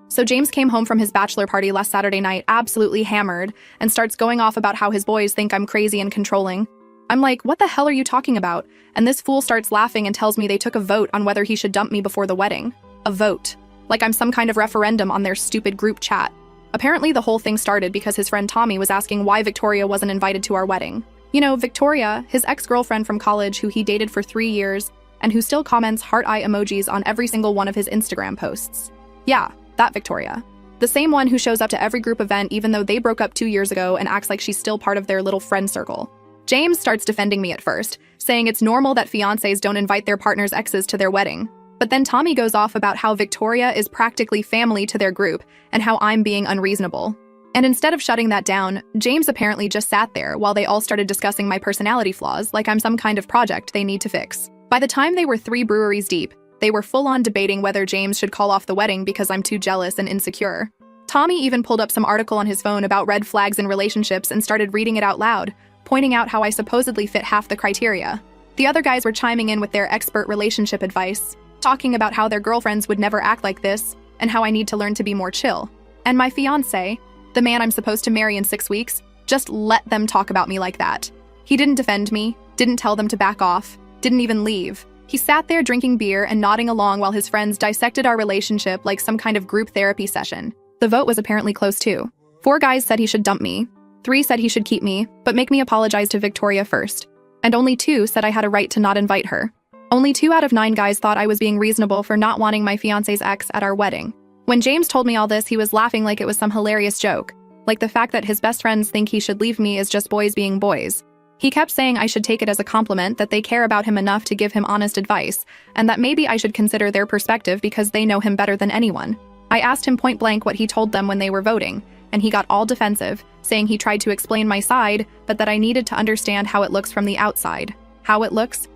So James came home from his bachelor party last Saturday night absolutely hammered and starts going off about how his boys think I'm crazy and controlling. I'm like, what the hell are you talking about? And this fool starts laughing and tells me they took a vote on whether he should dump me before the wedding. A vote. Like I'm some kind of referendum on their stupid group chat. Apparently the whole thing started because his friend Tommy was asking why Victoria wasn't invited to our wedding. You know, Victoria, his ex-girlfriend from college who he dated for 3 years and who still comments heart eye emojis on every single one of his Instagram posts. Yeah, that Victoria. The same one who shows up to every group event even though they broke up 2 years ago and acts like she's still part of their little friend circle. James starts defending me at first, saying it's normal that fiancés don't invite their partner's exes to their wedding. But then Tommy goes off about how Victoria is practically family to their group and how I'm being unreasonable. And instead of shutting that down, James apparently just sat there while they all started discussing my personality flaws like I'm some kind of project they need to fix. By the time they were 3 breweries deep, they were full-on debating whether James should call off the wedding because I'm too jealous and insecure. Tommy even pulled up some article on his phone about red flags in relationships and started reading it out loud, pointing out how I supposedly fit half the criteria. The other guys were chiming in with their expert relationship advice, talking about how their girlfriends would never act like this and how I need to learn to be more chill. And my fiancé, the man I'm supposed to marry in 6 weeks, just let them talk about me like that. He didn't defend me, didn't tell them to back off, didn't even leave. He sat there drinking beer and nodding along while his friends dissected our relationship like some kind of group therapy session. The vote was apparently close too. 4 guys said he should dump me, 3 said he should keep me, but make me apologize to Victoria first. And only 2 said I had a right to not invite her. Only 2 out of 9 guys thought I was being reasonable for not wanting my fiancé's ex at our wedding. When James told me all this, he was laughing like it was some hilarious joke, like the fact that his best friends think he should leave me is just boys being boys. He kept saying I should take it as a compliment that they care about him enough to give him honest advice, and that maybe I should consider their perspective because they know him better than anyone. I asked him point blank what he told them when they were voting, and he got all defensive, saying he tried to explain my side, but that I needed to understand how it looks from the outside. How it looks.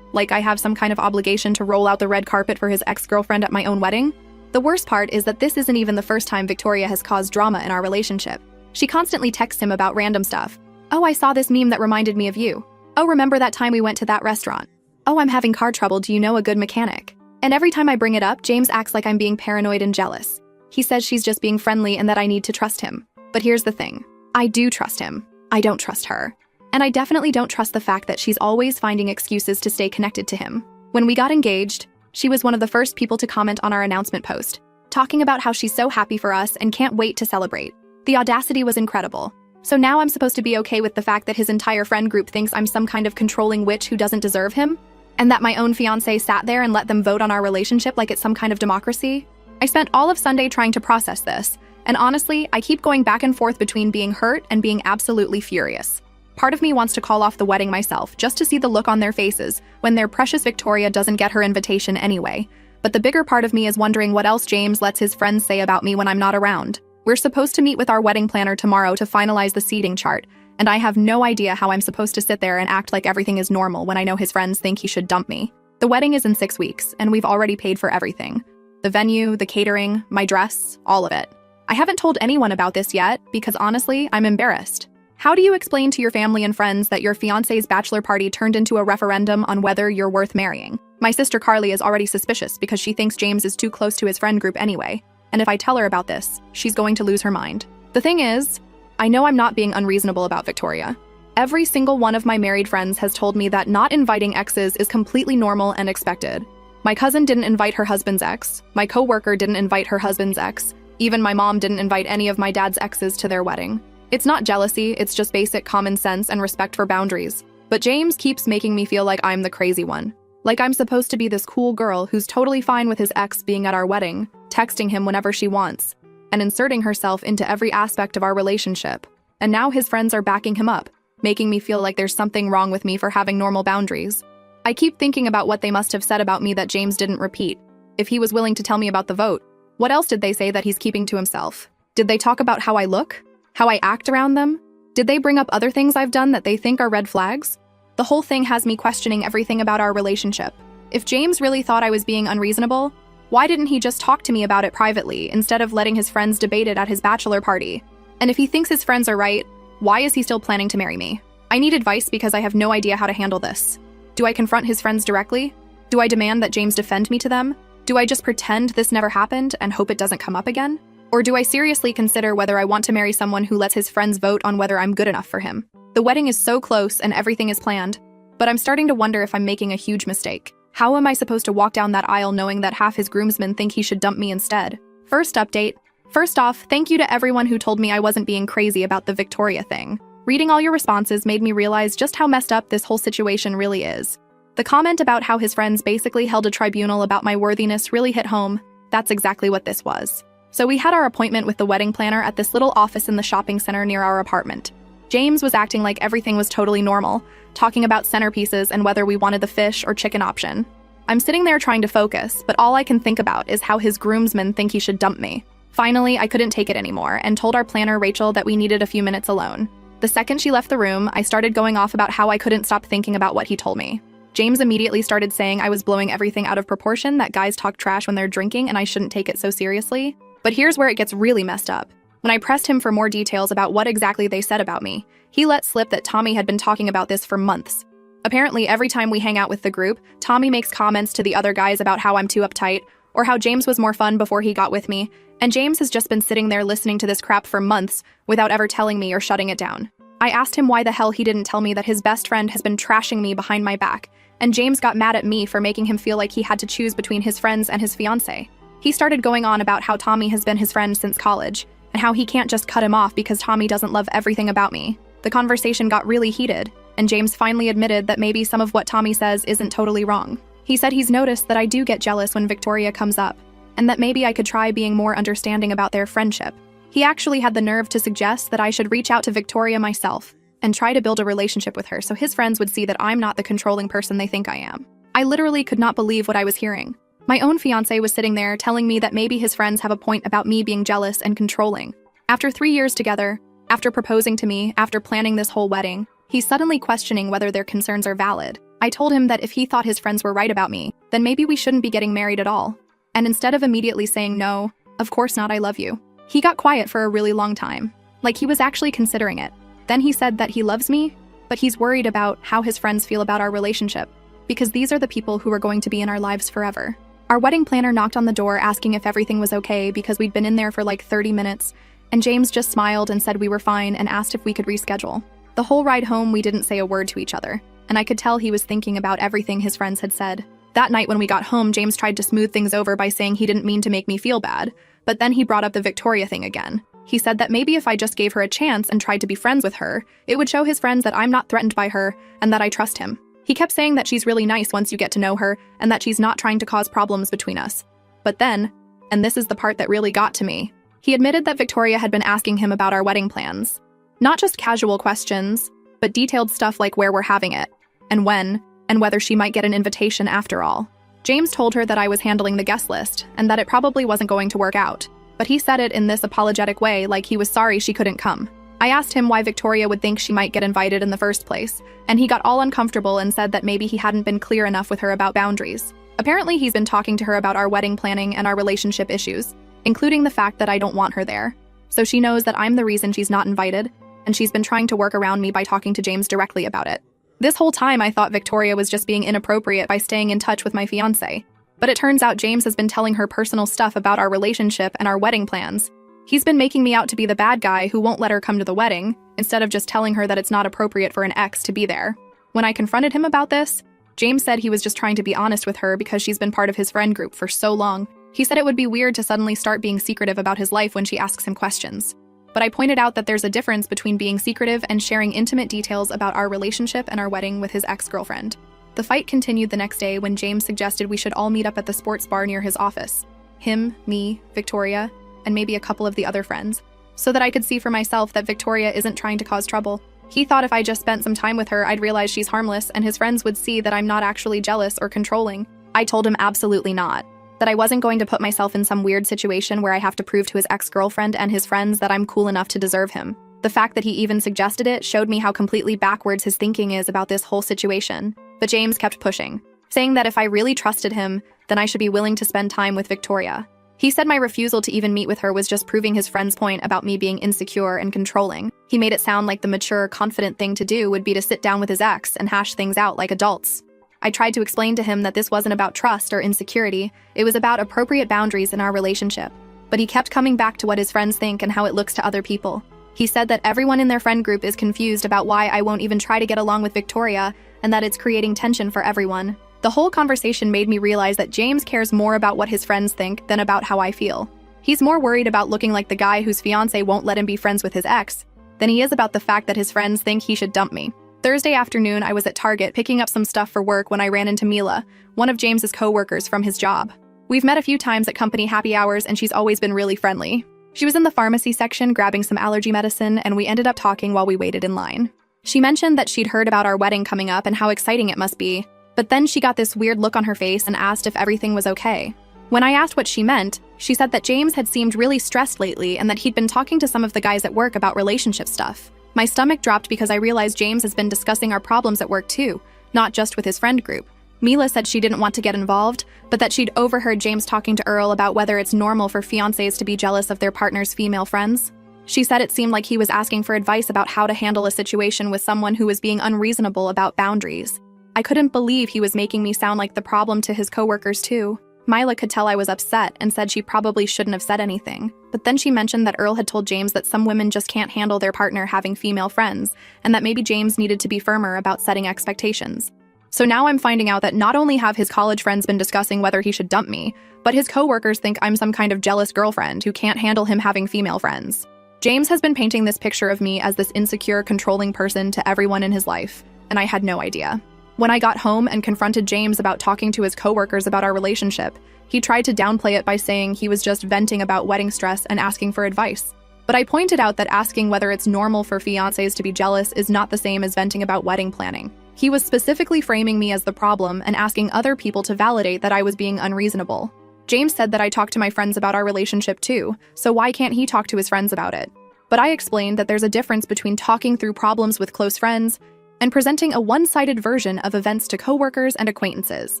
Like I have some kind of obligation to roll out the red carpet for his ex-girlfriend at my own wedding? The worst part is that this isn't even the first time Victoria has caused drama in our relationship. She constantly texts him about random stuff. Oh, I saw this meme that reminded me of you. Oh, remember that time we went to that restaurant? Oh, I'm having car trouble, do you know a good mechanic? And every time I bring it up, James acts like I'm being paranoid and jealous. He says she's just being friendly and that I need to trust him. But here's the thing. I do trust him. I don't trust her. And I definitely don't trust the fact that she's always finding excuses to stay connected to him. When we got engaged, she was one of the first people to comment on our announcement post, talking about how she's so happy for us and can't wait to celebrate. The audacity was incredible. So now I'm supposed to be okay with the fact that his entire friend group thinks I'm some kind of controlling witch who doesn't deserve him? And that my own fiancé sat there and let them vote on our relationship like it's some kind of democracy? I spent all of Sunday trying to process this, and honestly, I keep going back and forth between being hurt and being absolutely furious. Part of me wants to call off the wedding myself, just to see the look on their faces when their precious Victoria doesn't get her invitation anyway. But the bigger part of me is wondering what else James lets his friends say about me when I'm not around. We're supposed to meet with our wedding planner tomorrow to finalize the seating chart, and I have no idea how I'm supposed to sit there and act like everything is normal when I know his friends think he should dump me. The wedding is in 6 weeks, and we've already paid for everything. The venue, the catering, my dress, all of it. I haven't told anyone about this yet because honestly, I'm embarrassed. How do you explain to your family and friends that your fiancé's bachelor party turned into a referendum on whether you're worth marrying? My sister Carly is already suspicious because she thinks James is too close to his friend group anyway, and if I tell her about this, she's going to lose her mind. The thing is, I know I'm not being unreasonable about Victoria. Every single one of my married friends has told me that not inviting exes is completely normal and expected. My cousin didn't invite her husband's ex, my coworker didn't invite her husband's ex, even my mom didn't invite any of my dad's exes to their wedding. It's not jealousy, it's just basic common sense and respect for boundaries. But James keeps making me feel like I'm the crazy one. Like I'm supposed to be this cool girl who's totally fine with his ex being at our wedding, texting him whenever she wants, and inserting herself into every aspect of our relationship. And now his friends are backing him up, making me feel like there's something wrong with me for having normal boundaries. I keep thinking about what they must have said about me that James didn't repeat. If he was willing to tell me about the vote, what else did they say that he's keeping to himself? Did they talk about how I look? How I act around them? Did they bring up other things I've done that they think are red flags? The whole thing has me questioning everything about our relationship. If James really thought I was being unreasonable, why didn't he just talk to me about it privately instead of letting his friends debate it at his bachelor party? And if he thinks his friends are right, why is he still planning to marry me? I need advice because I have no idea how to handle this. Do I confront his friends directly? Do I demand that James defend me to them? Do I just pretend this never happened and hope it doesn't come up again? Or do I seriously consider whether I want to marry someone who lets his friends vote on whether I'm good enough for him? The wedding is so close and everything is planned, but I'm starting to wonder if I'm making a huge mistake. How am I supposed to walk down that aisle knowing that half his groomsmen think he should dump me instead? First update. First off, thank you to everyone who told me I wasn't being crazy about the Victoria thing. Reading all your responses made me realize just how messed up this whole situation really is. The comment about how his friends basically held a tribunal about my worthiness really hit home. That's exactly what this was. So we had our appointment with the wedding planner at this little office in the shopping center near our apartment. James was acting like everything was totally normal, talking about centerpieces and whether we wanted the fish or chicken option. I'm sitting there trying to focus, but all I can think about is how his groomsmen think he should dump me. Finally, I couldn't take it anymore and told our planner, Rachel, that we needed a few minutes alone. The second she left the room, I started going off about how I couldn't stop thinking about what he told me. James immediately started saying I was blowing everything out of proportion, that guys talk trash when they're drinking and I shouldn't take it so seriously. But here's where it gets really messed up. When I pressed him for more details about what exactly they said about me, he let slip that Tommy had been talking about this for months. Apparently, every time we hang out with the group, Tommy makes comments to the other guys about how I'm too uptight, or how James was more fun before he got with me, and James has just been sitting there listening to this crap for months without ever telling me or shutting it down. I asked him why the hell he didn't tell me that his best friend has been trashing me behind my back, and James got mad at me for making him feel like he had to choose between his friends and his fiancé. He started going on about how Tommy has been his friend since college, and how he can't just cut him off because Tommy doesn't love everything about me. The conversation got really heated, and James finally admitted that maybe some of what Tommy says isn't totally wrong. He said he's noticed that I do get jealous when Victoria comes up, and that maybe I could try being more understanding about their friendship. He actually had the nerve to suggest that I should reach out to Victoria myself and try to build a relationship with her so his friends would see that I'm not the controlling person they think I am. I literally could not believe what I was hearing. My own fiancé was sitting there telling me that maybe his friends have a point about me being jealous and controlling. After 3 years together, after proposing to me, after planning this whole wedding, he's suddenly questioning whether their concerns are valid. I told him that if he thought his friends were right about me, then maybe we shouldn't be getting married at all. And instead of immediately saying no, of course not, I love you, he got quiet for a really long time, like he was actually considering it. Then he said that he loves me, but he's worried about how his friends feel about our relationship, because these are the people who are going to be in our lives forever. Our wedding planner knocked on the door asking if everything was okay because we'd been in there for like 30 minutes, and James just smiled and said we were fine and asked if we could reschedule. The whole ride home, we didn't say a word to each other, and I could tell he was thinking about everything his friends had said. That night when we got home, James tried to smooth things over by saying he didn't mean to make me feel bad, but then he brought up the Victoria thing again. He said that maybe if I just gave her a chance and tried to be friends with her, it would show his friends that I'm not threatened by her and that I trust him. He kept saying that she's really nice once you get to know her and that she's not trying to cause problems between us. But then, and this is the part that really got to me, he admitted that Victoria had been asking him about our wedding plans. Not just casual questions, but detailed stuff like where we're having it, and when, and whether she might get an invitation after all. James told her that I was handling the guest list and that it probably wasn't going to work out, but he said it in this apologetic way like he was sorry she couldn't come. I asked him why Victoria would think she might get invited in the first place, and he got all uncomfortable and said that maybe he hadn't been clear enough with her about boundaries. Apparently, he's been talking to her about our wedding planning and our relationship issues, including the fact that I don't want her there. So she knows that I'm the reason she's not invited, and she's been trying to work around me by talking to James directly about it. This whole time, I thought Victoria was just being inappropriate by staying in touch with my fiancé, but it turns out James has been telling her personal stuff about our relationship and our wedding plans. He's been making me out to be the bad guy who won't let her come to the wedding, instead of just telling her that it's not appropriate for an ex to be there. When I confronted him about this, James said he was just trying to be honest with her because she's been part of his friend group for so long. He said it would be weird to suddenly start being secretive about his life when she asks him questions. But I pointed out that there's a difference between being secretive and sharing intimate details about our relationship and our wedding with his ex-girlfriend. The fight continued the next day when James suggested we should all meet up at the sports bar near his office. Him, me, Victoria, and maybe a couple of the other friends, so that I could see for myself that Victoria isn't trying to cause trouble. He thought if I just spent some time with her, I'd realize she's harmless and his friends would see that I'm not actually jealous or controlling. I told him absolutely not. That I wasn't going to put myself in some weird situation where I have to prove to his ex-girlfriend and his friends that I'm cool enough to deserve him. The fact that he even suggested it showed me how completely backwards his thinking is about this whole situation. But James kept pushing, saying that if I really trusted him, then I should be willing to spend time with Victoria. He said my refusal to even meet with her was just proving his friend's point about me being insecure and controlling. He made it sound like the mature, confident thing to do would be to sit down with his ex and hash things out like adults. I tried to explain to him that this wasn't about trust or insecurity, it was about appropriate boundaries in our relationship. But he kept coming back to what his friends think and how it looks to other people. He said that everyone in their friend group is confused about why I won't even try to get along with Victoria, and that it's creating tension for everyone. The whole conversation made me realize that James cares more about what his friends think than about how I feel. He's more worried about looking like the guy whose fiancé won't let him be friends with his ex than he is about the fact that his friends think he should dump me. Thursday afternoon, I was at Target picking up some stuff for work when I ran into Mila, one of James's co-workers from his job. We've met a few times at company happy hours, and she's always been really friendly. She was in the pharmacy section grabbing some allergy medicine, and we ended up talking while we waited in line. She mentioned that she'd heard about our wedding coming up and how exciting it must be, but then she got this weird look on her face and asked if everything was okay. When I asked what she meant, she said that James had seemed really stressed lately and that he'd been talking to some of the guys at work about relationship stuff. My stomach dropped because I realized James has been discussing our problems at work too, not just with his friend group. Mila said she didn't want to get involved, but that she'd overheard James talking to Earl about whether it's normal for fiancés to be jealous of their partner's female friends. She said it seemed like he was asking for advice about how to handle a situation with someone who was being unreasonable about boundaries. I couldn't believe he was making me sound like the problem to his coworkers too. Mila could tell I was upset and said she probably shouldn't have said anything, but then she mentioned that Earl had told James that some women just can't handle their partner having female friends, and that maybe James needed to be firmer about setting expectations. So now I'm finding out that not only have his college friends been discussing whether he should dump me, but his coworkers think I'm some kind of jealous girlfriend who can't handle him having female friends. James has been painting this picture of me as this insecure, controlling person to everyone in his life, and I had no idea. When I got home and confronted James about talking to his coworkers about our relationship, he tried to downplay it by saying he was just venting about wedding stress and asking for advice. But I pointed out that asking whether it's normal for fiancés to be jealous is not the same as venting about wedding planning. He was specifically framing me as the problem and asking other people to validate that I was being unreasonable. James said that I talked to my friends about our relationship too, so why can't he talk to his friends about it? But I explained that there's a difference between talking through problems with close friends and presenting a one-sided version of events to coworkers and acquaintances.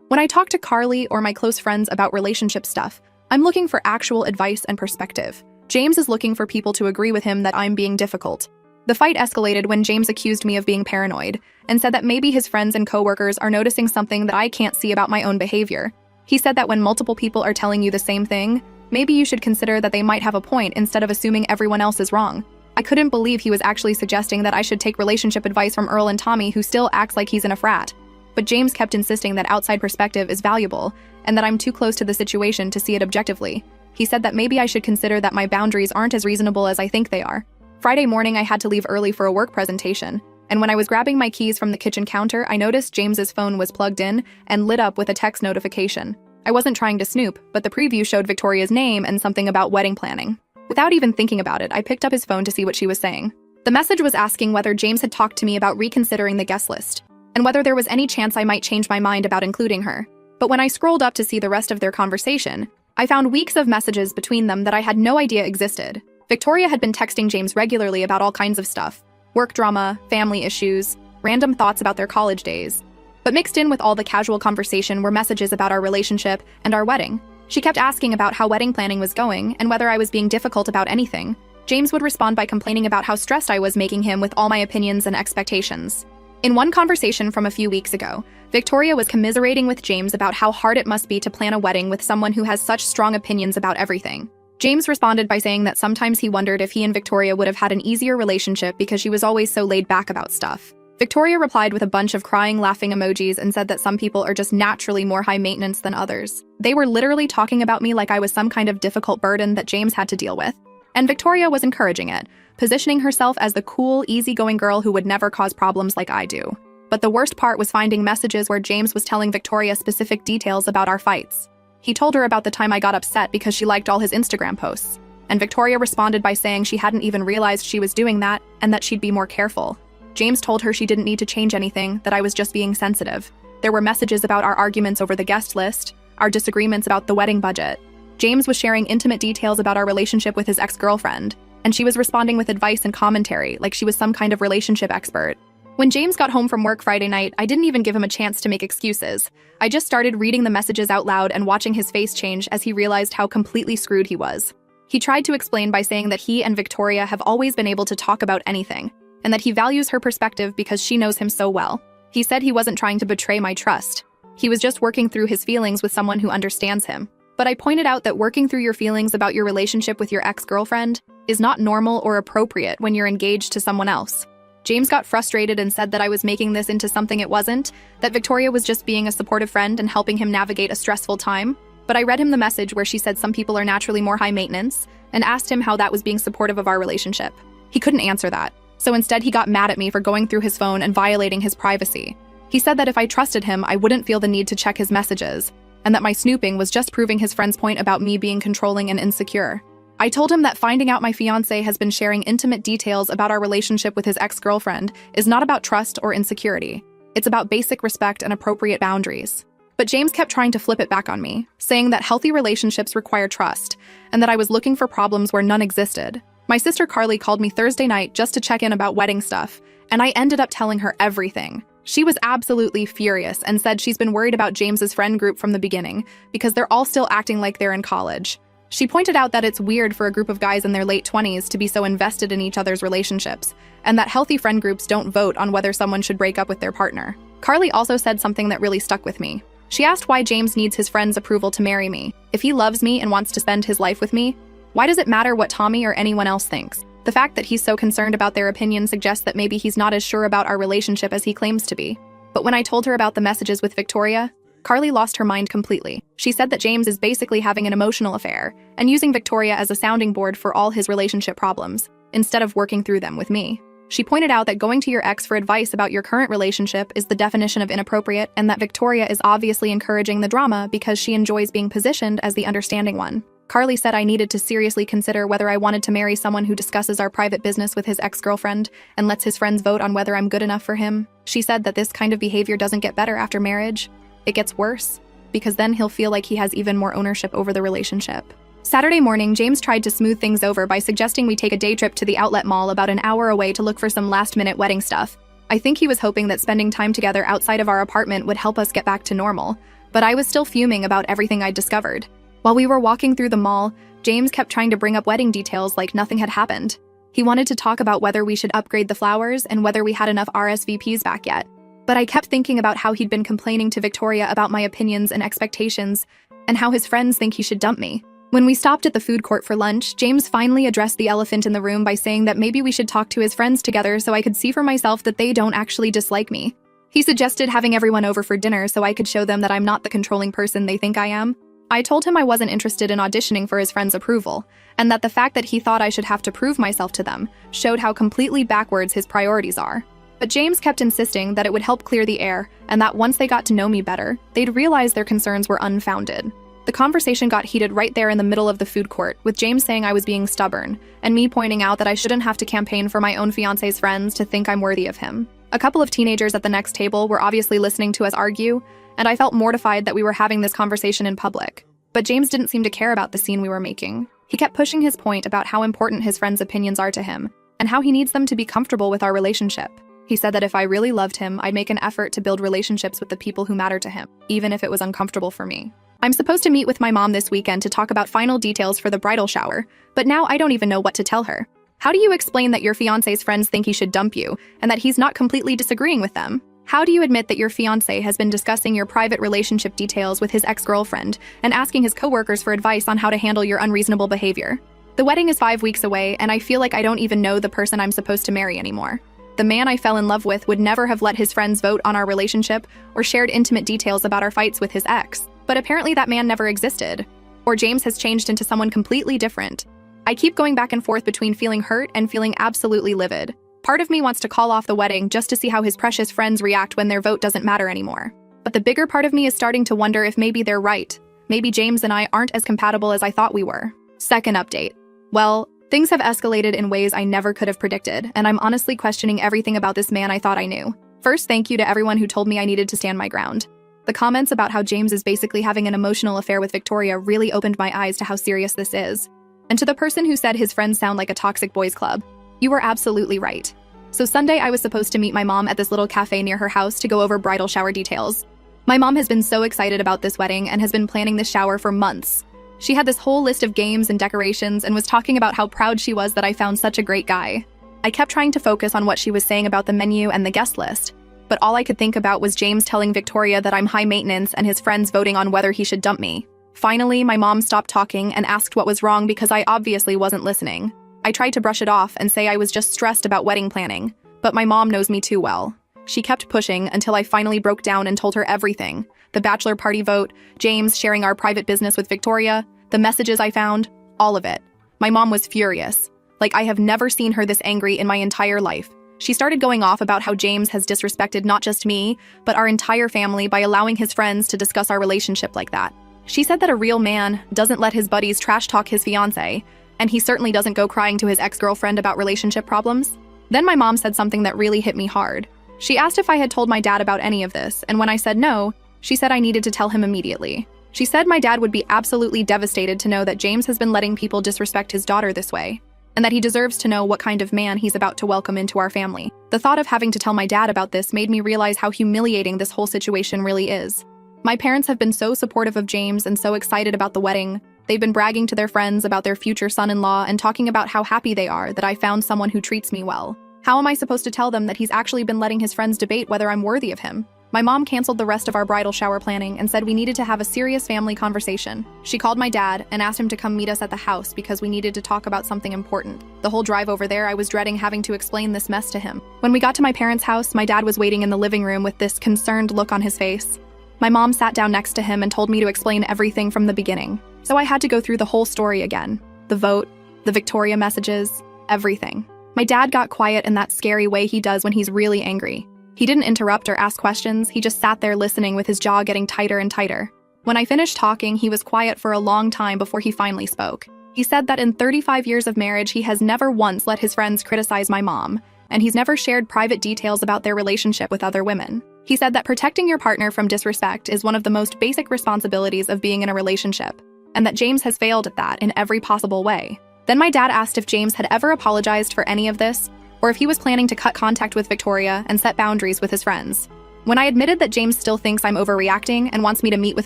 When I talk to Carly or my close friends about relationship stuff, I'm looking for actual advice and perspective. James is looking for people to agree with him that I'm being difficult. The fight escalated when James accused me of being paranoid and said that maybe his friends and coworkers are noticing something that I can't see about my own behavior. He said that when multiple people are telling you the same thing, maybe you should consider that they might have a point instead of assuming everyone else is wrong. I couldn't believe he was actually suggesting that I should take relationship advice from Earl and Tommy, who still acts like he's in a frat. But James kept insisting that outside perspective is valuable and that I'm too close to the situation to see it objectively. He said that maybe I should consider that my boundaries aren't as reasonable as I think they are. Friday morning, I had to leave early for a work presentation, and when I was grabbing my keys from the kitchen counter, I noticed James's phone was plugged in and lit up with a text notification. I wasn't trying to snoop, but the preview showed Victoria's name and something about wedding planning. Without even thinking about it, I picked up his phone to see what she was saying. The message was asking whether James had talked to me about reconsidering the guest list, and whether there was any chance I might change my mind about including her. But when I scrolled up to see the rest of their conversation, I found weeks of messages between them that I had no idea existed. Victoria had been texting James regularly about all kinds of stuff: work drama, family issues, random thoughts about their college days. But mixed in with all the casual conversation were messages about our relationship and our wedding. She kept asking about how wedding planning was going and whether I was being difficult about anything. James would respond by complaining about how stressed I was making him with all my opinions and expectations. In one conversation from a few weeks ago, Victoria was commiserating with James about how hard it must be to plan a wedding with someone who has such strong opinions about everything. James responded by saying that sometimes he wondered if he and Victoria would have had an easier relationship because she was always so laid back about stuff. Victoria replied with a bunch of crying, laughing emojis and said that some people are just naturally more high maintenance than others. They were literally talking about me like I was some kind of difficult burden that James had to deal with. And Victoria was encouraging it, positioning herself as the cool, easygoing girl who would never cause problems like I do. But the worst part was finding messages where James was telling Victoria specific details about our fights. He told her about the time I got upset because she liked all his Instagram posts, and Victoria responded by saying she hadn't even realized she was doing that and that she'd be more careful. James told her she didn't need to change anything, that I was just being sensitive. There were messages about our arguments over the guest list, our disagreements about the wedding budget. James was sharing intimate details about our relationship with his ex-girlfriend, and she was responding with advice and commentary like she was some kind of relationship expert. When James got home from work Friday night, I didn't even give him a chance to make excuses. I just started reading the messages out loud and watching his face change as he realized how completely screwed he was. He tried to explain by saying that he and Victoria have always been able to talk about anything, and that he values her perspective because she knows him so well. He said he wasn't trying to betray my trust. He was just working through his feelings with someone who understands him. But I pointed out that working through your feelings about your relationship with your ex-girlfriend is not normal or appropriate when you're engaged to someone else. James got frustrated and said that I was making this into something it wasn't, that Victoria was just being a supportive friend and helping him navigate a stressful time. But I read him the message where she said some people are naturally more high maintenance and asked him how that was being supportive of our relationship. He couldn't answer that. So instead he got mad at me for going through his phone and violating his privacy. He said that if I trusted him, I wouldn't feel the need to check his messages, and that my snooping was just proving his friend's point about me being controlling and insecure. I told him that finding out my fiancé has been sharing intimate details about our relationship with his ex-girlfriend is not about trust or insecurity. It's about basic respect and appropriate boundaries. But James kept trying to flip it back on me, saying that healthy relationships require trust, and that I was looking for problems where none existed. My sister Carly called me Thursday night just to check in about wedding stuff, and I ended up telling her everything. She was absolutely furious and said she's been worried about James's friend group from the beginning because they're all still acting like they're in college. She pointed out that it's weird for a group of guys in their late 20s to be so invested in each other's relationships, and that healthy friend groups don't vote on whether someone should break up with their partner. Carly also said something that really stuck with me. She asked why James needs his friend's approval to marry me. If he loves me and wants to spend his life with me, why does it matter what Tommy or anyone else thinks? The fact that he's so concerned about their opinion suggests that maybe he's not as sure about our relationship as he claims to be. But when I told her about the messages with Victoria, Carly lost her mind completely. She said that James is basically having an emotional affair and using Victoria as a sounding board for all his relationship problems, instead of working through them with me. She pointed out that going to your ex for advice about your current relationship is the definition of inappropriate, and that Victoria is obviously encouraging the drama because she enjoys being positioned as the understanding one. Carly said I needed to seriously consider whether I wanted to marry someone who discusses our private business with his ex-girlfriend and lets his friends vote on whether I'm good enough for him. She said that this kind of behavior doesn't get better after marriage. It gets worse, because then he'll feel like he has even more ownership over the relationship. Saturday morning, James tried to smooth things over by suggesting we take a day trip to the outlet mall about an hour away to look for some last-minute wedding stuff. I think he was hoping that spending time together outside of our apartment would help us get back to normal, but I was still fuming about everything I'd discovered. While we were walking through the mall, James kept trying to bring up wedding details like nothing had happened. He wanted to talk about whether we should upgrade the flowers and whether we had enough RSVPs back yet. But I kept thinking about how he'd been complaining to Victoria about my opinions and expectations, and how his friends think he should dump me. When we stopped at the food court for lunch, James finally addressed the elephant in the room by saying that maybe we should talk to his friends together so I could see for myself that they don't actually dislike me. He suggested having everyone over for dinner so I could show them that I'm not the controlling person they think I am. I told him I wasn't interested in auditioning for his friends' approval, and that the fact that he thought I should have to prove myself to them showed how completely backwards his priorities are. But James kept insisting that it would help clear the air, and that once they got to know me better, they'd realize their concerns were unfounded. The conversation got heated right there in the middle of the food court, with James saying I was being stubborn, and me pointing out that I shouldn't have to campaign for my own fiancé's friends to think I'm worthy of him. A couple of teenagers at the next table were obviously listening to us argue, and I felt mortified that we were having this conversation in public. But James didn't seem to care about the scene we were making. He kept pushing his point about how important his friends' opinions are to him, and how he needs them to be comfortable with our relationship. He said that if I really loved him, I'd make an effort to build relationships with the people who matter to him, even if it was uncomfortable for me. I'm supposed to meet with my mom this weekend to talk about final details for the bridal shower, but now I don't even know what to tell her. How do you explain that your fiancé's friends think he should dump you, and that he's not completely disagreeing with them? How do you admit that your fiancé has been discussing your private relationship details with his ex-girlfriend and asking his coworkers for advice on how to handle your unreasonable behavior? The wedding is 5 weeks away, and I feel like I don't even know the person I'm supposed to marry anymore. The man I fell in love with would never have let his friends vote on our relationship or shared intimate details about our fights with his ex. But apparently that man never existed. Or James has changed into someone completely different. I keep going back and forth between feeling hurt and feeling absolutely livid. Part of me wants to call off the wedding just to see how his precious friends react when their vote doesn't matter anymore. But the bigger part of me is starting to wonder if maybe they're right. Maybe James and I aren't as compatible as I thought we were. Second update. Well, things have escalated in ways I never could have predicted, and I'm honestly questioning everything about this man I thought I knew. First, thank you to everyone who told me I needed to stand my ground. The comments about how James is basically having an emotional affair with Victoria really opened my eyes to how serious this is. And to the person who said his friends sound like a toxic boys club, you were absolutely right. So Sunday, I was supposed to meet my mom at this little cafe near her house to go over bridal shower details. My mom has been so excited about this wedding and has been planning this shower for months. She had this whole list of games and decorations and was talking about how proud she was that I found such a great guy. I kept trying to focus on what she was saying about the menu and the guest list, but all I could think about was James telling Victoria that I'm high maintenance and his friends voting on whether he should dump me. Finally, my mom stopped talking and asked what was wrong because I obviously wasn't listening. I tried to brush it off and say I was just stressed about wedding planning, but my mom knows me too well. She kept pushing until I finally broke down and told her everything. The bachelor party vote, James sharing our private business with Victoria, the messages I found, all of it. My mom was furious. Like I have never seen her this angry in my entire life. She started going off about how James has disrespected not just me, but our entire family by allowing his friends to discuss our relationship like that. She said that a real man doesn't let his buddies trash talk his fiancé, and he certainly doesn't go crying to his ex-girlfriend about relationship problems. Then my mom said something that really hit me hard. She asked if I had told my dad about any of this, and when I said no, she said I needed to tell him immediately. She said my dad would be absolutely devastated to know that James has been letting people disrespect his daughter this way, and that he deserves to know what kind of man he's about to welcome into our family. The thought of having to tell my dad about this made me realize how humiliating this whole situation really is. My parents have been so supportive of James and so excited about the wedding. They've been bragging to their friends about their future son-in-law and talking about how happy they are that I found someone who treats me well. How am I supposed to tell them that he's actually been letting his friends debate whether I'm worthy of him? My mom canceled the rest of our bridal shower planning and said we needed to have a serious family conversation. She called my dad and asked him to come meet us at the house because we needed to talk about something important. The whole drive over there, I was dreading having to explain this mess to him. When we got to my parents' house, my dad was waiting in the living room with this concerned look on his face. My mom sat down next to him and told me to explain everything from the beginning. So I had to go through the whole story again. The vote, the Victoria messages, everything. My dad got quiet in that scary way he does when he's really angry. He didn't interrupt or ask questions, he just sat there listening with his jaw getting tighter and tighter. When I finished talking, he was quiet for a long time before he finally spoke. He said that in 35 years of marriage, he has never once let his friends criticize my mom, and he's never shared private details about their relationship with other women. He said that protecting your partner from disrespect is one of the most basic responsibilities of being in a relationship, and that James has failed at that in every possible way. Then my dad asked if James had ever apologized for any of this, or if he was planning to cut contact with Victoria and set boundaries with his friends. When I admitted that James still thinks I'm overreacting and wants me to meet with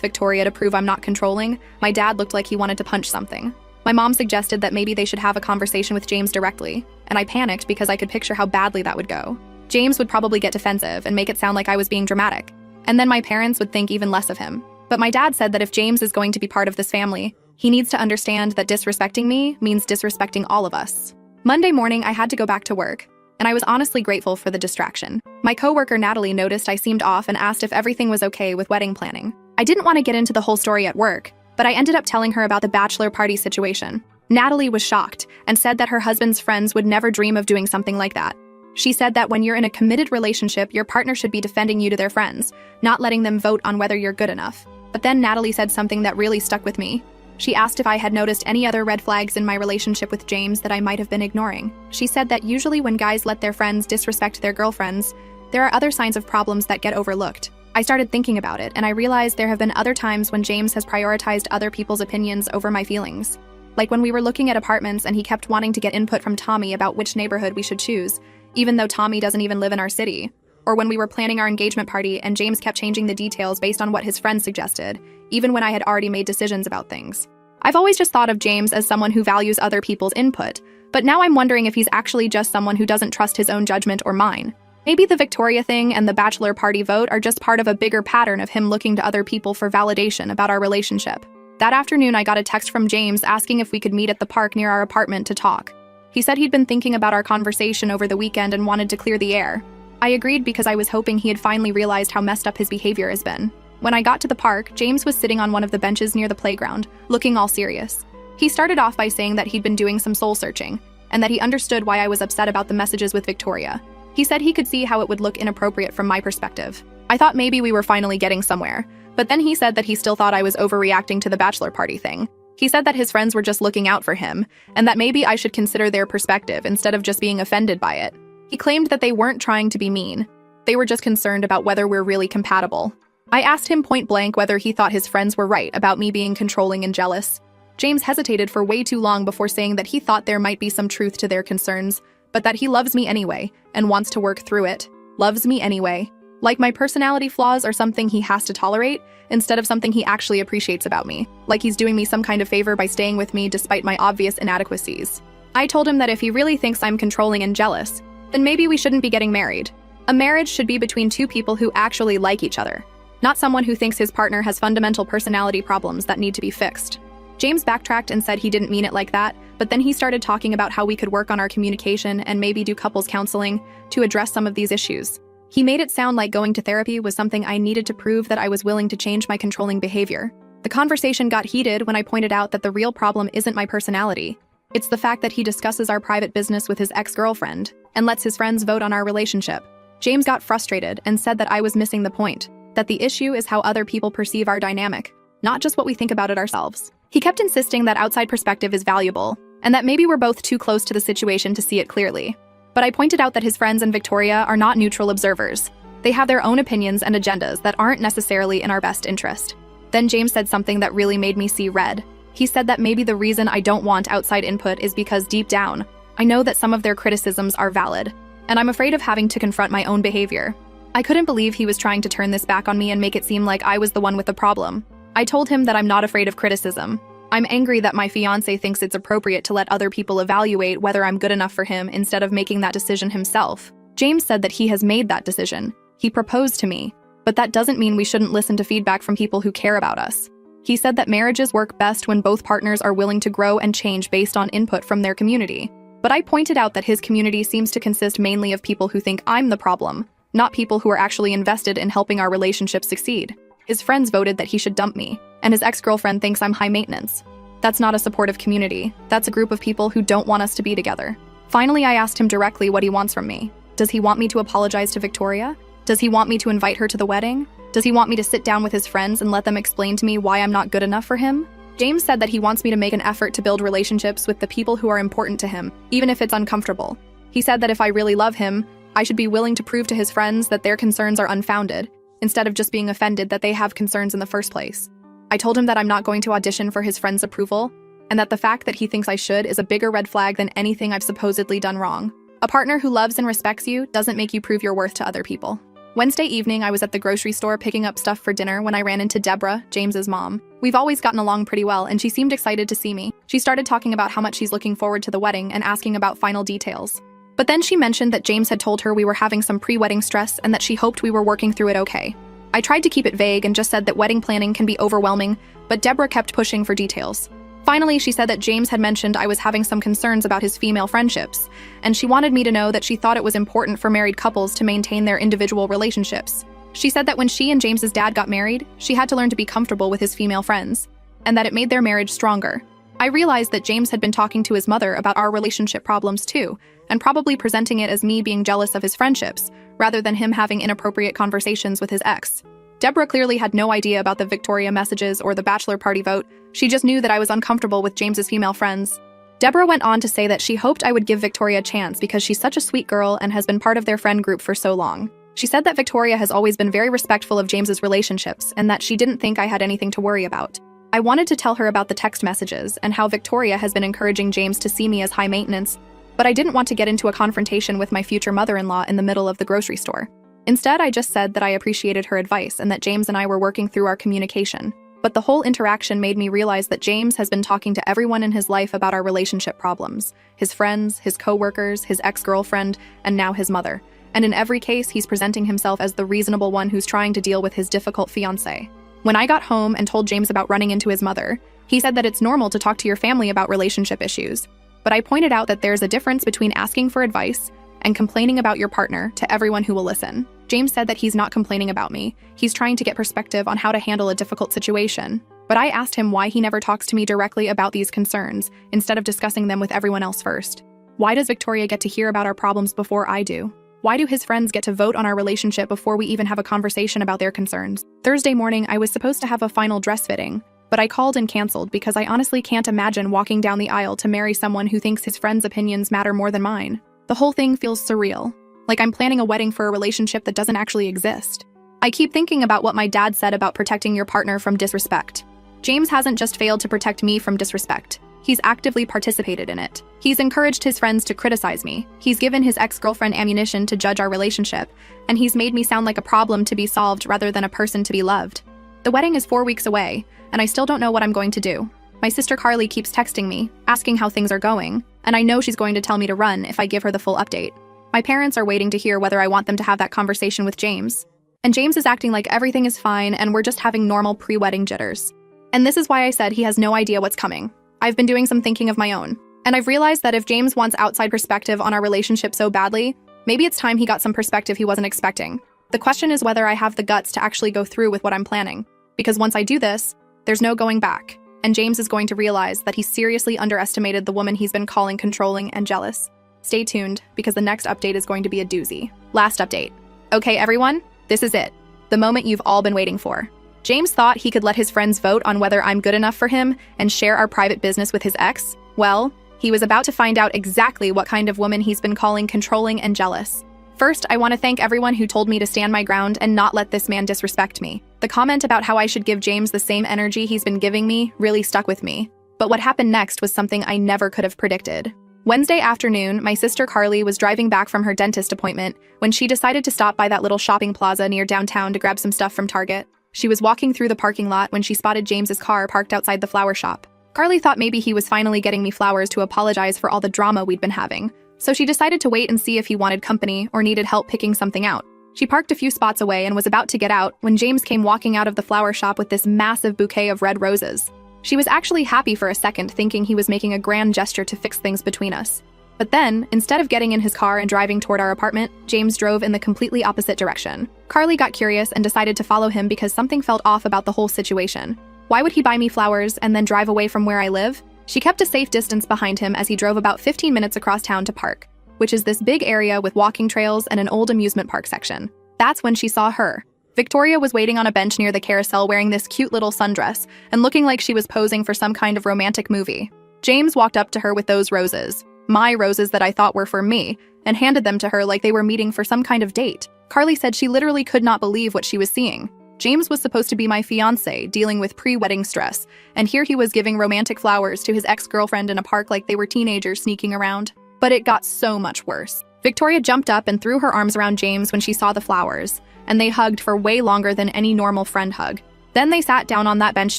Victoria to prove I'm not controlling, my dad looked like he wanted to punch something. My mom suggested that maybe they should have a conversation with James directly, and I panicked because I could picture how badly that would go. James would probably get defensive and make it sound like I was being dramatic, and then my parents would think even less of him. But my dad said that if James is going to be part of this family, he needs to understand that disrespecting me means disrespecting all of us. Monday morning, I had to go back to work, and I was honestly grateful for the distraction. My coworker Natalie noticed I seemed off and asked if everything was okay with wedding planning. I didn't want to get into the whole story at work, but I ended up telling her about the bachelor party situation. Natalie was shocked and said that her husband's friends would never dream of doing something like that. She said that when you're in a committed relationship, your partner should be defending you to their friends, not letting them vote on whether you're good enough. But then Natalie said something that really stuck with me. She asked if I had noticed any other red flags in my relationship with James that I might have been ignoring. She said that usually when guys let their friends disrespect their girlfriends, there are other signs of problems that get overlooked. I started thinking about it, and I realized there have been other times when James has prioritized other people's opinions over my feelings. Like when we were looking at apartments and he kept wanting to get input from Tommy about which neighborhood we should choose, even though Tommy doesn't even live in our city. Or when we were planning our engagement party and James kept changing the details based on what his friends suggested, even when I had already made decisions about things. I've always just thought of James as someone who values other people's input, but now I'm wondering if he's actually just someone who doesn't trust his own judgment or mine. Maybe the Victoria thing and the bachelor party vote are just part of a bigger pattern of him looking to other people for validation about our relationship. That afternoon, I got a text from James asking if we could meet at the park near our apartment to talk. He said he'd been thinking about our conversation over the weekend and wanted to clear the air. I agreed because I was hoping he had finally realized how messed up his behavior has been. When I got to the park, James was sitting on one of the benches near the playground, looking all serious. He started off by saying that he'd been doing some soul-searching, and that he understood why I was upset about the messages with Victoria. He said he could see how it would look inappropriate from my perspective. I thought maybe we were finally getting somewhere, but then he said that he still thought I was overreacting to the bachelor party thing. He said that his friends were just looking out for him, and that maybe I should consider their perspective instead of just being offended by it. He claimed that they weren't trying to be mean. They were just concerned about whether we're really compatible. I asked him point blank whether he thought his friends were right about me being controlling and jealous. James hesitated for way too long before saying that he thought there might be some truth to their concerns, but that he loves me anyway and wants to work through it. Loves me anyway. Like my personality flaws are something he has to tolerate instead of something he actually appreciates about me. Like he's doing me some kind of favor by staying with me despite my obvious inadequacies. I told him that if he really thinks I'm controlling and jealous, then maybe we shouldn't be getting married. A marriage should be between two people who actually like each other, not someone who thinks his partner has fundamental personality problems that need to be fixed. James backtracked and said he didn't mean it like that, but then he started talking about how we could work on our communication and maybe do couples counseling to address some of these issues. He made it sound like going to therapy was something I needed to prove that I was willing to change my controlling behavior. The conversation got heated when I pointed out that the real problem isn't my personality. It's the fact that he discusses our private business with his ex-girlfriend and lets his friends vote on our relationship. James got frustrated and said that I was missing the point, that the issue is how other people perceive our dynamic, not just what we think about it ourselves. He kept insisting that outside perspective is valuable, and that maybe we're both too close to the situation to see it clearly. But I pointed out that his friends and Victoria are not neutral observers. They have their own opinions and agendas that aren't necessarily in our best interest. Then James said something that really made me see red. He said that maybe the reason I don't want outside input is because deep down, I know that some of their criticisms are valid, and I'm afraid of having to confront my own behavior. I couldn't believe he was trying to turn this back on me and make it seem like I was the one with the problem. I told him that I'm not afraid of criticism. I'm angry that my fiancé thinks it's appropriate to let other people evaluate whether I'm good enough for him instead of making that decision himself. James said that he has made that decision. He proposed to me, but that doesn't mean we shouldn't listen to feedback from people who care about us. He said that marriages work best when both partners are willing to grow and change based on input from their community. But I pointed out that his community seems to consist mainly of people who think I'm the problem, not people who are actually invested in helping our relationship succeed. His friends voted that he should dump me, and his ex-girlfriend thinks I'm high maintenance. That's not a supportive community. That's a group of people who don't want us to be together. Finally, I asked him directly what he wants from me. Does he want me to apologize to Victoria? Does he want me to invite her to the wedding? Does he want me to sit down with his friends and let them explain to me why I'm not good enough for him? James said that he wants me to make an effort to build relationships with the people who are important to him, even if it's uncomfortable. He said that if I really love him, I should be willing to prove to his friends that their concerns are unfounded, instead of just being offended that they have concerns in the first place. I told him that I'm not going to audition for his friends' approval, and that the fact that he thinks I should is a bigger red flag than anything I've supposedly done wrong. A partner who loves and respects you doesn't make you prove your worth to other people. Wednesday evening, I was at the grocery store picking up stuff for dinner when I ran into Deborah, James's mom. We've always gotten along pretty well, and she seemed excited to see me. She started talking about how much she's looking forward to the wedding and asking about final details. But then she mentioned that James had told her we were having some pre-wedding stress and that she hoped we were working through it okay. I tried to keep it vague and just said that wedding planning can be overwhelming, but Deborah kept pushing for details. Finally, she said that James had mentioned I was having some concerns about his female friendships, and she wanted me to know that she thought it was important for married couples to maintain their individual relationships. She said that when she and James's dad got married, she had to learn to be comfortable with his female friends, and that it made their marriage stronger. I realized that James had been talking to his mother about our relationship problems too, and probably presenting it as me being jealous of his friendships, rather than him having inappropriate conversations with his ex. Deborah clearly had no idea about the Victoria messages or the bachelor party vote. She just knew that I was uncomfortable with James's female friends. Deborah went on to say that she hoped I would give Victoria a chance because she's such a sweet girl and has been part of their friend group for so long. She said that Victoria has always been very respectful of James's relationships and that she didn't think I had anything to worry about. I wanted to tell her about the text messages and how Victoria has been encouraging James to see me as high maintenance, but I didn't want to get into a confrontation with my future mother-in-law in the middle of the grocery store. Instead, I just said that I appreciated her advice and that James and I were working through our communication. But the whole interaction made me realize that James has been talking to everyone in his life about our relationship problems. His friends, his co-workers, his ex-girlfriend, and now his mother. And in every case, he's presenting himself as the reasonable one who's trying to deal with his difficult fiancé. When I got home and told James about running into his mother, he said that it's normal to talk to your family about relationship issues. But I pointed out that there's a difference between asking for advice and complaining about your partner to everyone who will listen. James said that he's not complaining about me. He's trying to get perspective on how to handle a difficult situation. But I asked him why he never talks to me directly about these concerns, instead of discussing them with everyone else first. Why does Victoria get to hear about our problems before I do? Why do his friends get to vote on our relationship before we even have a conversation about their concerns? Thursday morning, I was supposed to have a final dress fitting, but I called and canceled because I honestly can't imagine walking down the aisle to marry someone who thinks his friends' opinions matter more than mine. The whole thing feels surreal, like I'm planning a wedding for a relationship that doesn't actually exist. I keep thinking about what my dad said about protecting your partner from disrespect. James hasn't just failed to protect me from disrespect. He's actively participated in it. He's encouraged his friends to criticize me. He's given his ex-girlfriend ammunition to judge our relationship, and he's made me sound like a problem to be solved rather than a person to be loved. The wedding is 4 weeks away, and I still don't know what I'm going to do. My sister Carly keeps texting me, asking how things are going, and I know she's going to tell me to run if I give her the full update. My parents are waiting to hear whether I want them to have that conversation with James. And James is acting like everything is fine and we're just having normal pre-wedding jitters. And this is why I said he has no idea what's coming. I've been doing some thinking of my own. And I've realized that if James wants outside perspective on our relationship so badly, maybe it's time he got some perspective he wasn't expecting. The question is whether I have the guts to actually go through with what I'm planning. Because once I do this, there's no going back. And James is going to realize that he seriously underestimated the woman he's been calling controlling and jealous. Stay tuned, because the next update is going to be a doozy. Last update. Okay, everyone, this is it. The moment you've all been waiting for. James thought he could let his friends vote on whether I'm good enough for him and share our private business with his ex. Well, he was about to find out exactly what kind of woman he's been calling controlling and jealous. First, I want to thank everyone who told me to stand my ground and not let this man disrespect me. The comment about how I should give James the same energy he's been giving me really stuck with me. But what happened next was something I never could have predicted. Wednesday afternoon, my sister Carly was driving back from her dentist appointment when she decided to stop by that little shopping plaza near downtown to grab some stuff from Target. She was walking through the parking lot when she spotted James's car parked outside the flower shop. Carly thought maybe he was finally getting me flowers to apologize for all the drama we'd been having, so she decided to wait and see if he wanted company or needed help picking something out. She parked a few spots away and was about to get out when James came walking out of the flower shop with this massive bouquet of red roses. She was actually happy for a second, thinking he was making a grand gesture to fix things between us. But then, instead of getting in his car and driving toward our apartment, James drove in the completely opposite direction. Carly got curious and decided to follow him because something felt off about the whole situation. Why would he buy me flowers and then drive away from where I live? She kept a safe distance behind him as he drove about 15 minutes across town to park, which is this big area with walking trails and an old amusement park section. That's when she saw her. Victoria was waiting on a bench near the carousel wearing this cute little sundress and looking like she was posing for some kind of romantic movie. James walked up to her with those roses, my roses that I thought were for me, and handed them to her like they were meeting for some kind of date. Carly said she literally could not believe what she was seeing. James was supposed to be my fiancé, dealing with pre-wedding stress, and here he was giving romantic flowers to his ex-girlfriend in a park like they were teenagers sneaking around. But it got so much worse. Victoria jumped up and threw her arms around James when she saw the flowers, and they hugged for way longer than any normal friend hug. Then they sat down on that bench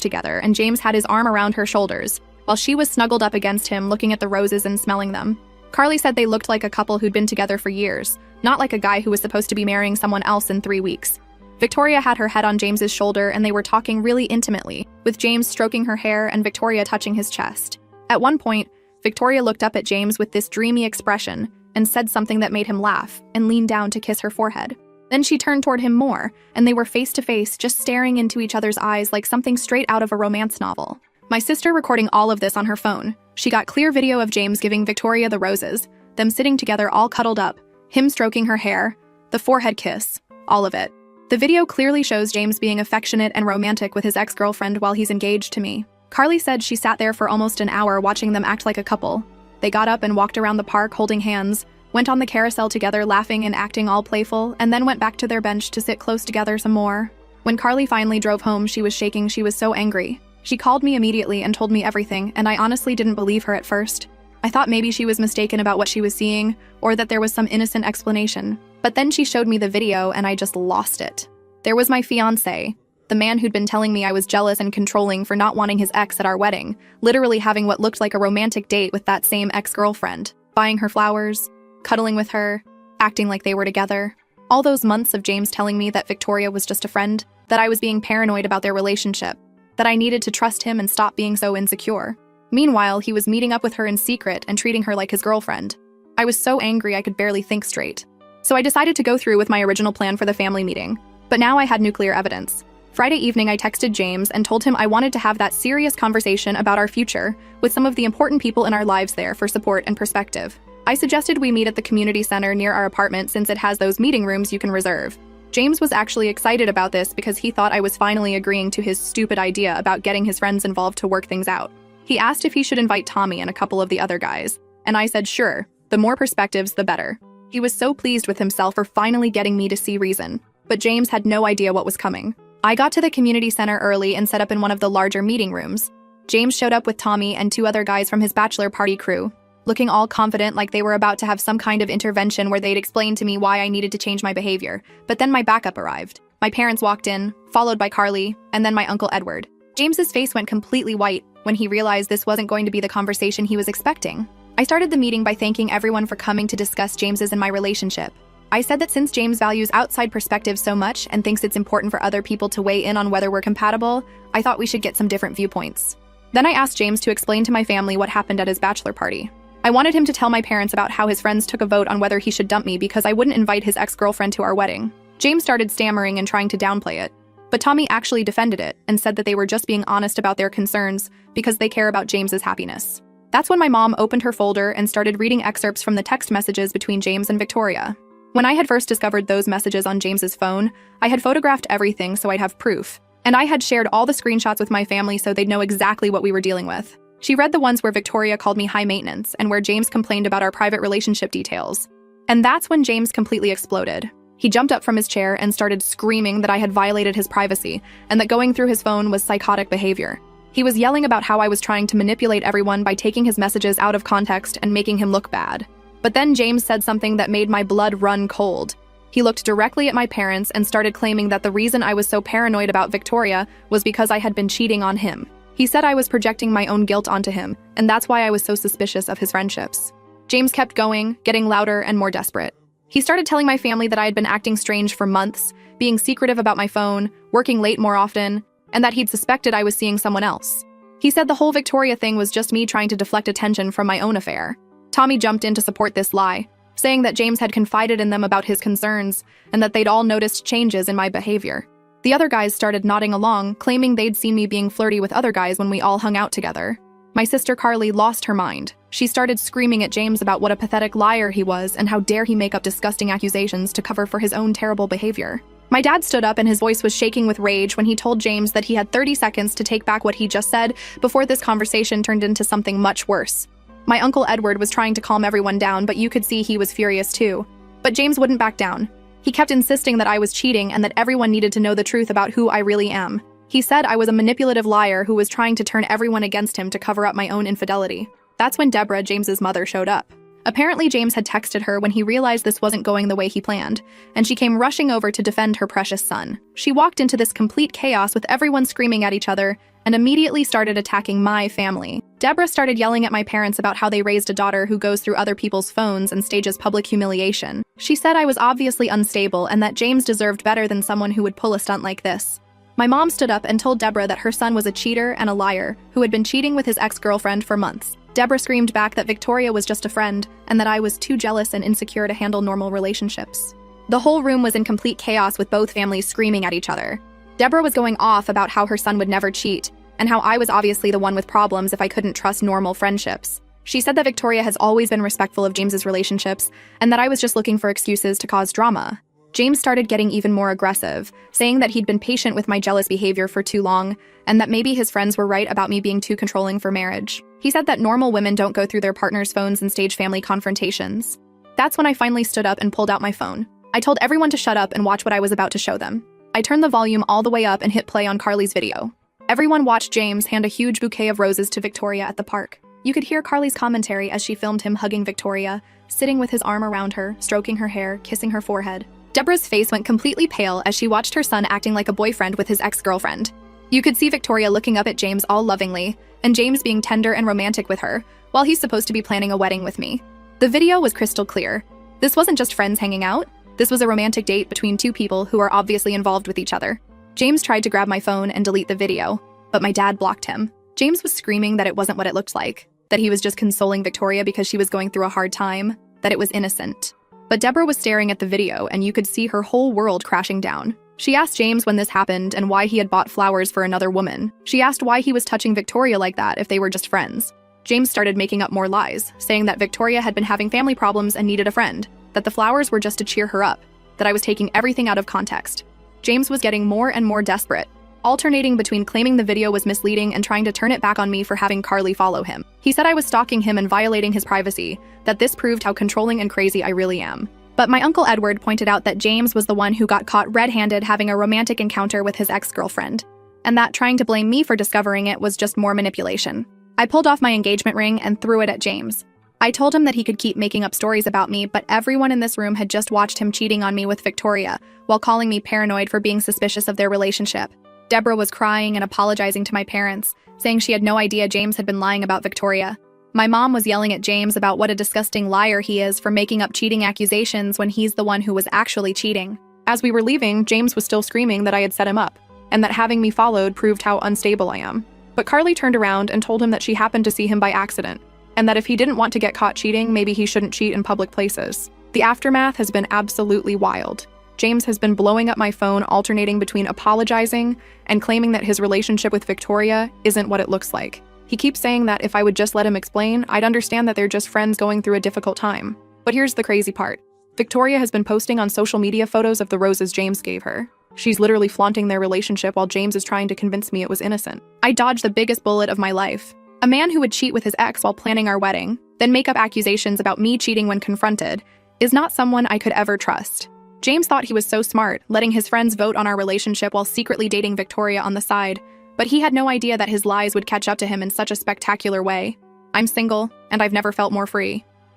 together, and James had his arm around her shoulders, while she was snuggled up against him, looking at the roses and smelling them. Carly said they looked like a couple who'd been together for years, not like a guy who was supposed to be marrying someone else in 3 weeks. Victoria had her head on James's shoulder, and they were talking really intimately, with James stroking her hair and Victoria touching his chest. At one point, Victoria looked up at James with this dreamy expression and said something that made him laugh and leaned down to kiss her forehead. Then she turned toward him more, and they were face to face, just staring into each other's eyes like something straight out of a romance novel. My sister recording all of this on her phone. She got clear video of James giving Victoria the roses, them sitting together all cuddled up, him stroking her hair, the forehead kiss, all of it. The video clearly shows James being affectionate and romantic with his ex-girlfriend while he's engaged to me. Carly said she sat there for almost an hour watching them act like a couple. They got up and walked around the park holding hands, went on the carousel together laughing and acting all playful, and then went back to their bench to sit close together some more. When Carly finally drove home, she was shaking. She was so angry. She called me immediately and told me everything, and I honestly didn't believe her at first. I thought maybe she was mistaken about what she was seeing, or that there was some innocent explanation. But then she showed me the video, and I just lost it. There was my fiancé, the man who'd been telling me I was jealous and controlling for not wanting his ex at our wedding, literally having what looked like a romantic date with that same ex-girlfriend, buying her flowers, cuddling with her, acting like they were together. All those months of James telling me that Victoria was just a friend, that I was being paranoid about their relationship, that I needed to trust him and stop being so insecure. Meanwhile, he was meeting up with her in secret and treating her like his girlfriend. I was so angry I could barely think straight. So I decided to go through with my original plan for the family meeting. But now I had nuclear evidence. Friday evening, I texted James and told him I wanted to have that serious conversation about our future with some of the important people in our lives there for support and perspective. I suggested we meet at the community center near our apartment since it has those meeting rooms you can reserve. James was actually excited about this because he thought I was finally agreeing to his stupid idea about getting his friends involved to work things out. He asked if he should invite Tommy and a couple of the other guys, and I said sure, the more perspectives the better. He was so pleased with himself for finally getting me to see reason, but James had no idea what was coming. I got to the community center early and set up in one of the larger meeting rooms. James showed up with Tommy and 2 other guys from his bachelor party crew, looking all confident like they were about to have some kind of intervention where they'd explain to me why I needed to change my behavior. But then my backup arrived. My parents walked in, followed by Carly, and then my Uncle Edward. James's face went completely white when he realized this wasn't going to be the conversation he was expecting. I started the meeting by thanking everyone for coming to discuss James's and my relationship. I said that since James values outside perspectives so much and thinks it's important for other people to weigh in on whether we're compatible, I thought we should get some different viewpoints. Then I asked James to explain to my family what happened at his bachelor party. I wanted him to tell my parents about how his friends took a vote on whether he should dump me because I wouldn't invite his ex-girlfriend to our wedding. James started stammering and trying to downplay it. But Tommy actually defended it and said that they were just being honest about their concerns because they care about James's happiness. That's when my mom opened her folder and started reading excerpts from the text messages between James and Victoria. When I had first discovered those messages on James's phone, I had photographed everything so I'd have proof. And I had shared all the screenshots with my family so they'd know exactly what we were dealing with. She read the ones where Victoria called me high maintenance and where James complained about our private relationship details. And that's when James completely exploded. He jumped up from his chair and started screaming that I had violated his privacy and that going through his phone was psychotic behavior. He was yelling about how I was trying to manipulate everyone by taking his messages out of context and making him look bad. But then James said something that made my blood run cold. He looked directly at my parents and started claiming that the reason I was so paranoid about Victoria was because I had been cheating on him. He said I was projecting my own guilt onto him, and that's why I was so suspicious of his friendships. James kept going, getting louder and more desperate. He started telling my family that I had been acting strange for months, being secretive about my phone, working late more often, and that he'd suspected I was seeing someone else. He said the whole Victoria thing was just me trying to deflect attention from my own affair. Tommy jumped in to support this lie, saying that James had confided in them about his concerns and that they'd all noticed changes in my behavior. The other guys started nodding along, claiming they'd seen me being flirty with other guys when we all hung out together. My sister Carly lost her mind. She started screaming at James about what a pathetic liar he was and how dare he make up disgusting accusations to cover for his own terrible behavior. My dad stood up and his voice was shaking with rage when he told James that he had 30 seconds to take back what he just said before this conversation turned into something much worse. My uncle Edward was trying to calm everyone down, but you could see he was furious too. But James wouldn't back down. He kept insisting that I was cheating and that everyone needed to know the truth about who I really am. He said I was a manipulative liar who was trying to turn everyone against him to cover up my own infidelity. That's when Deborah, James's mother, showed up. Apparently, James had texted her when he realized this wasn't going the way he planned, and she came rushing over to defend her precious son. She walked into this complete chaos with everyone screaming at each other and immediately started attacking my family. Deborah started yelling at my parents about how they raised a daughter who goes through other people's phones and stages public humiliation. She said I was obviously unstable and that James deserved better than someone who would pull a stunt like this. My mom stood up and told Deborah that her son was a cheater and a liar who had been cheating with his ex-girlfriend for months. Deborah screamed back that Victoria was just a friend and that I was too jealous and insecure to handle normal relationships. The whole room was in complete chaos with both families screaming at each other. Deborah was going off about how her son would never cheat and how I was obviously the one with problems if I couldn't trust normal friendships. She said that Victoria has always been respectful of James's relationships and that I was just looking for excuses to cause drama. James started getting even more aggressive, saying that he'd been patient with my jealous behavior for too long and that maybe his friends were right about me being too controlling for marriage. He said that normal women don't go through their partner's phones and stage family confrontations. That's when I finally stood up and pulled out my phone. I told everyone to shut up and watch what I was about to show them. I turned the volume all the way up and hit play on Carly's video. Everyone watched James hand a huge bouquet of roses to Victoria at the park. You could hear Carly's commentary as she filmed him hugging Victoria, sitting with his arm around her, stroking her hair, kissing her forehead. Deborah's face went completely pale as she watched her son acting like a boyfriend with his ex-girlfriend. You could see Victoria looking up at James all lovingly, and James being tender and romantic with her, while he's supposed to be planning a wedding with me. The video was crystal clear. This wasn't just friends hanging out. This was a romantic date between two people who are obviously involved with each other. James tried to grab my phone and delete the video, but my dad blocked him. James was screaming that it wasn't what it looked like, that he was just consoling Victoria because she was going through a hard time, that it was innocent. But Deborah was staring at the video and you could see her whole world crashing down. She asked James when this happened and why he had bought flowers for another woman. She asked why he was touching Victoria like that if they were just friends. James started making up more lies, saying that Victoria had been having family problems and needed a friend, that the flowers were just to cheer her up, that I was taking everything out of context. James was getting more and more desperate, alternating between claiming the video was misleading and trying to turn it back on me for having Carly follow him. He said I was stalking him and violating his privacy, that this proved how controlling and crazy I really am. But my uncle Edward pointed out that James was the one who got caught red-handed having a romantic encounter with his ex-girlfriend, and that trying to blame me for discovering it was just more manipulation. I pulled off my engagement ring and threw it at James. I told him that he could keep making up stories about me, but everyone in this room had just watched him cheating on me with Victoria, while calling me paranoid for being suspicious of their relationship. Deborah was crying and apologizing to my parents, saying she had no idea James had been lying about Victoria. My mom was yelling at James about what a disgusting liar he is for making up cheating accusations when he's the one who was actually cheating. As we were leaving, James was still screaming that I had set him up, and that having me followed proved how unstable I am. But Carly turned around and told him that she happened to see him by accident, and that if he didn't want to get caught cheating, maybe he shouldn't cheat in public places. The aftermath has been absolutely wild. James has been blowing up my phone, alternating between apologizing and claiming that his relationship with Victoria isn't what it looks like. He keeps saying that if I would just let him explain, I'd understand that they're just friends going through a difficult time. But here's the crazy part. Victoria has been posting on social media photos of the roses James gave her. She's literally flaunting their relationship while James is trying to convince me it was innocent. I dodged the biggest bullet of my life. A man who would cheat with his ex while planning our wedding, then make up accusations about me cheating when confronted, is not someone I could ever trust. James thought he was so smart, letting his friends vote on our relationship while secretly dating Victoria on the side, but he had no idea that his lies would catch up to him in such a spectacular way. I'm single, and I've never felt more free.